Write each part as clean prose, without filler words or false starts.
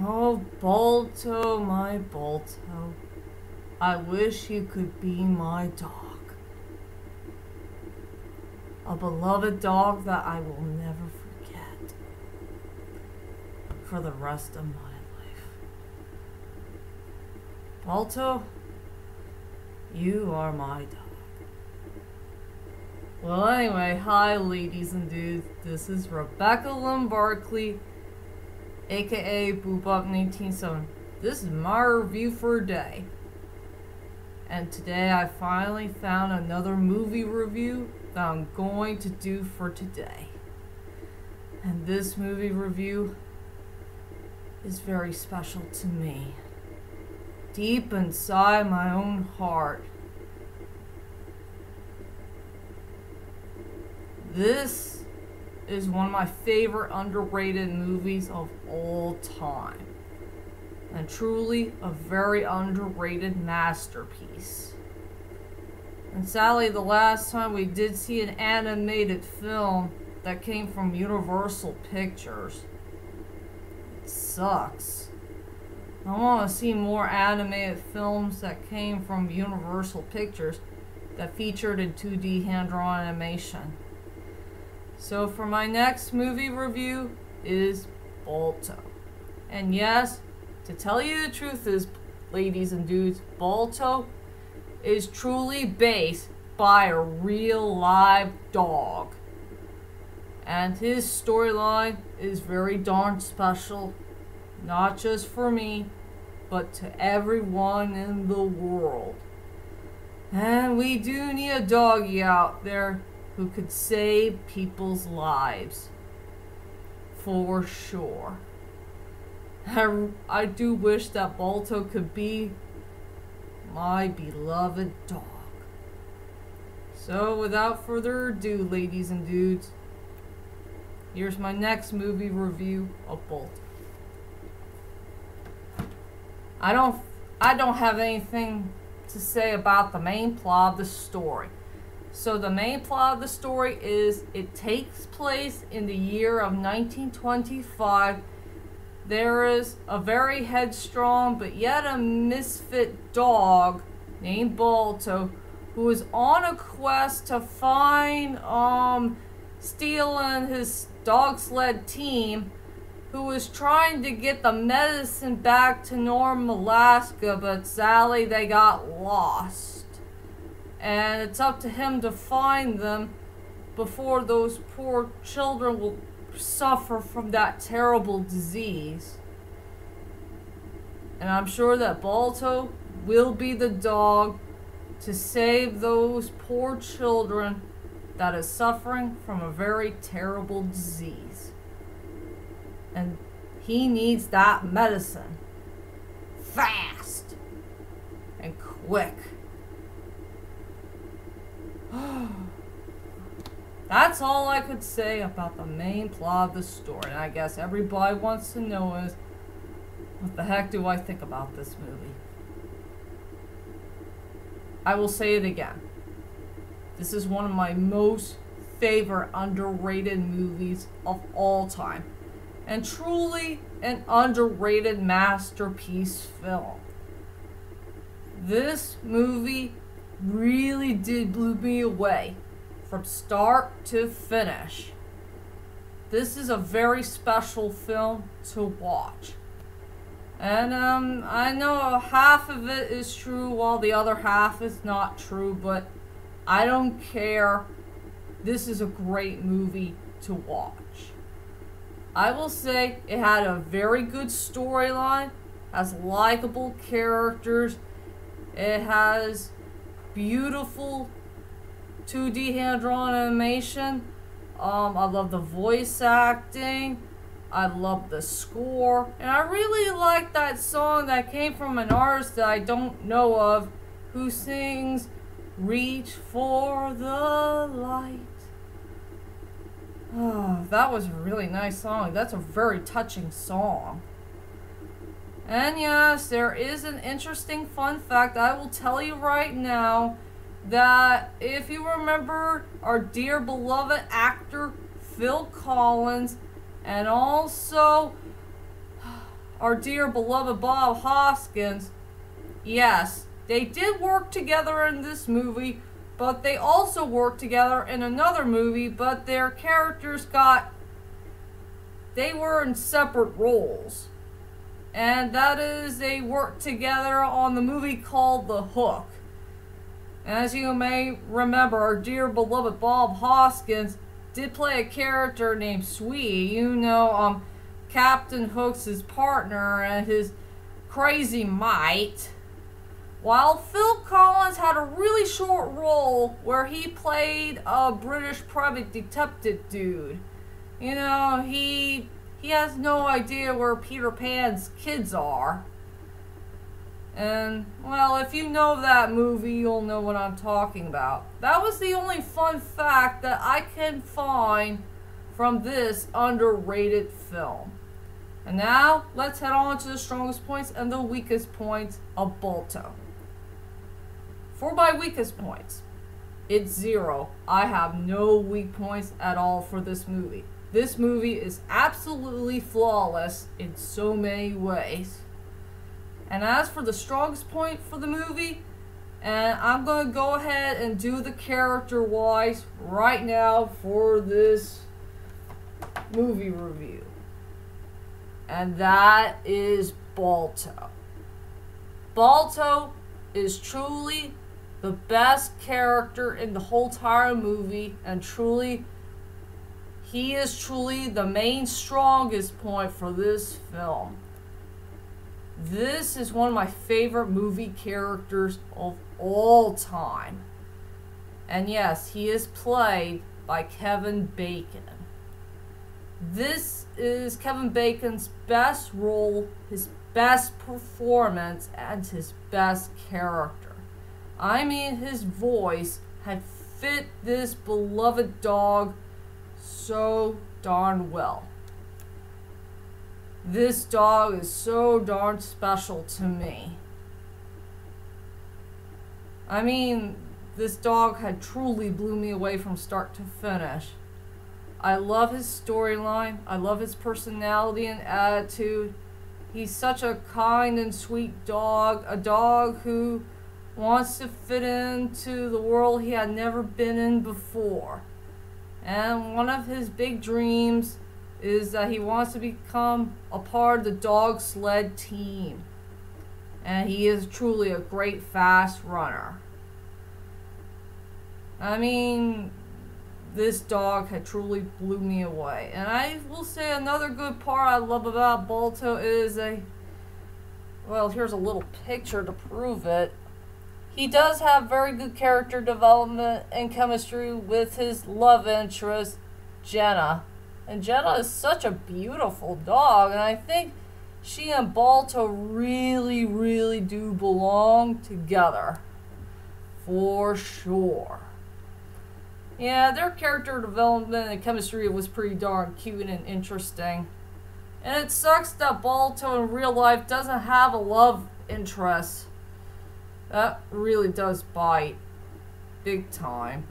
Oh, Balto, my Balto. I wish you could be my dog. A beloved dog that I will never forget for the rest of my life. Balto, you are my dog. Well, anyway, hi ladies and dudes. This is Rebecca Lynn Barkley, aka Boobop187. This is my review for today. And today I finally found another movie review that I'm going to do for today. And this movie review is very special to me. Deep inside my own heart. This is one of my favorite underrated movies of all time. And truly a very underrated masterpiece. And sadly, the last time we did see an animated film that came from Universal Pictures. It sucks. I want to see more animated films that came from Universal Pictures that featured in 2D hand-drawn animation. So for my next movie review is Balto. And yes, to tell you the truth is, ladies and dudes, Balto is truly based by a real live dog. And his storyline is very darn special, not just for me, but to everyone in the world. And we do need a doggy out there who could save people's lives. For sure. I do wish that Balto could be my beloved dog. So without further ado, ladies and dudes, here's my next movie review of Balto. I don't have anything to say about the main plot of the story. So the main plot of the story is it takes place in the year of 1925. There is a very headstrong but yet a misfit dog named Balto who is on a quest to find Steele and his dog sled team, who is trying to get the medicine back to North Alaska, but sadly they got lost. And it's up to him to find them before those poor children will suffer from that terrible disease. And I'm sure that Balto will be the dog to save those poor children that is suffering from a very terrible disease. And he needs that medicine fast and quick. That's all I could say about the main plot of the story. And I guess everybody wants to know is, what the heck do I think about this movie? I will say it again. This is one of my most favorite underrated movies of all time. And truly an underrated masterpiece film. This movie really did blow me away from start to finish. This is a very special film to watch. And I know half of it is true while the other half is not true, but I don't care. This is a great movie to watch. I will say it had a very good storyline, has likable characters, it has beautiful 2D hand-drawn animation. I love the voice acting. I love the score. And I really like that song that came from an artist that I don't know of, who sings "Reach for the Light." Oh, that was a really nice song. That's a very touching song. And yes, there is an interesting fun fact I will tell you right now, that if you remember our dear beloved actor Phil Collins, and also our dear beloved Bob Hoskins, yes, they did work together in this movie, but they also worked together in another movie, but their characters they were in separate roles. And that is, they worked together on the movie called The Hook. And as you may remember, our dear beloved Bob Hoskins did play a character named Sweetie. You know, Captain Hook's partner and his crazy mate. While Phil Collins had a really short role where he played a British private detective dude. You know, he has no idea where Peter Pan's kids are. And, well, if you know that movie, you'll know what I'm talking about. That was the only fun fact that I can find from this underrated film. And now, let's head on to the strongest points and the weakest points of Balto. For my weakest points, it's 0. I have no weak points at all for this movie. This movie is absolutely flawless in so many ways. And as for the strongest point for the movie, and I'm going to go ahead and do the character-wise right now for this movie review. And that is Balto. Balto is truly the best character in the whole entire movie, and he is truly the main strongest point for this film. This is one of my favorite movie characters of all time. And yes, he is played by Kevin Bacon. This is Kevin Bacon's best role, his best performance, and his best character. I mean, his voice had fit this beloved dog so darn well. This dog is so darn special to me. I mean, this dog had truly blew me away from start to finish. I love his storyline. I love his personality and attitude. He's such a kind and sweet dog. A dog who wants to fit into the world he had never been in before. And one of his big dreams is that he wants to become a part of the dog sled team. And he is truly a great fast runner. I mean, this dog had truly blew me away. And I will say another good part I love about Balto is well, here's a little picture to prove it. He does have very good character development and chemistry with his love interest, Jenna. And Jenna is such a beautiful dog, and I think she and Balto really, really do belong together. For sure. Yeah, their character development and chemistry was pretty darn cute and interesting. And it sucks that Balto in real life doesn't have a love interest. That really does bite. Big time.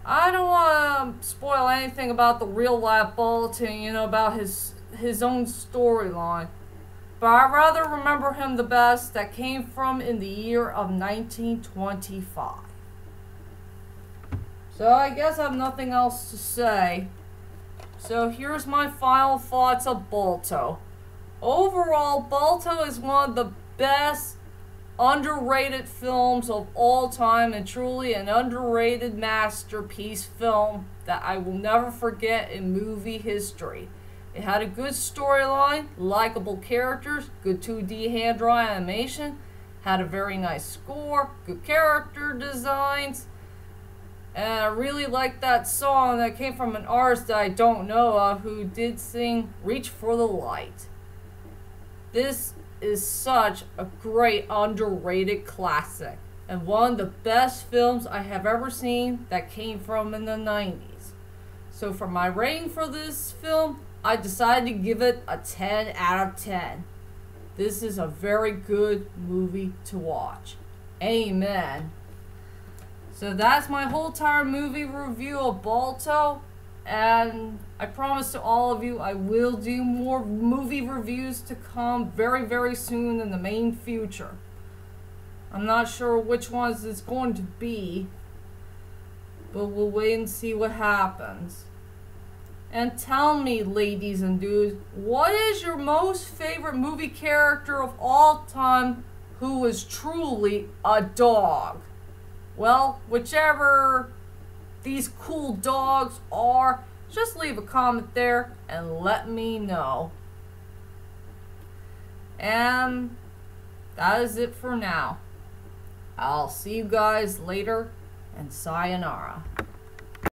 I don't want to spoil anything about the real life Balto, you know, about his own storyline. But I rather remember him the best that came from in the year of 1925. So I guess I have nothing else to say. So here's my final thoughts of Balto. Overall, Balto is one of the best underrated films of all time, and truly an underrated masterpiece film that I will never forget in movie history. It had a good storyline, likable characters, good 2D hand-drawn animation, had a very nice score, good character designs, and I really liked that song that came from an artist that I don't know of who did sing Reach for the Light. This is such a great underrated classic and one of the best films I have ever seen that came from in the 90s. So for my rating for this film, I decided to give it a 10 out of 10. This is a very good movie to watch. Amen. So that's my whole entire movie review of Balto. And I promise to all of you I will do more movie reviews to come very, very soon in the main future. I'm not sure which ones it's going to be, but we'll wait and see what happens. And tell me, ladies and dudes, what is your most favorite movie character of all time who is truly a dog? Well, whichever these cool dogs are, just leave a comment there and let me know. And that is it for now. I'll see you guys later, and sayonara.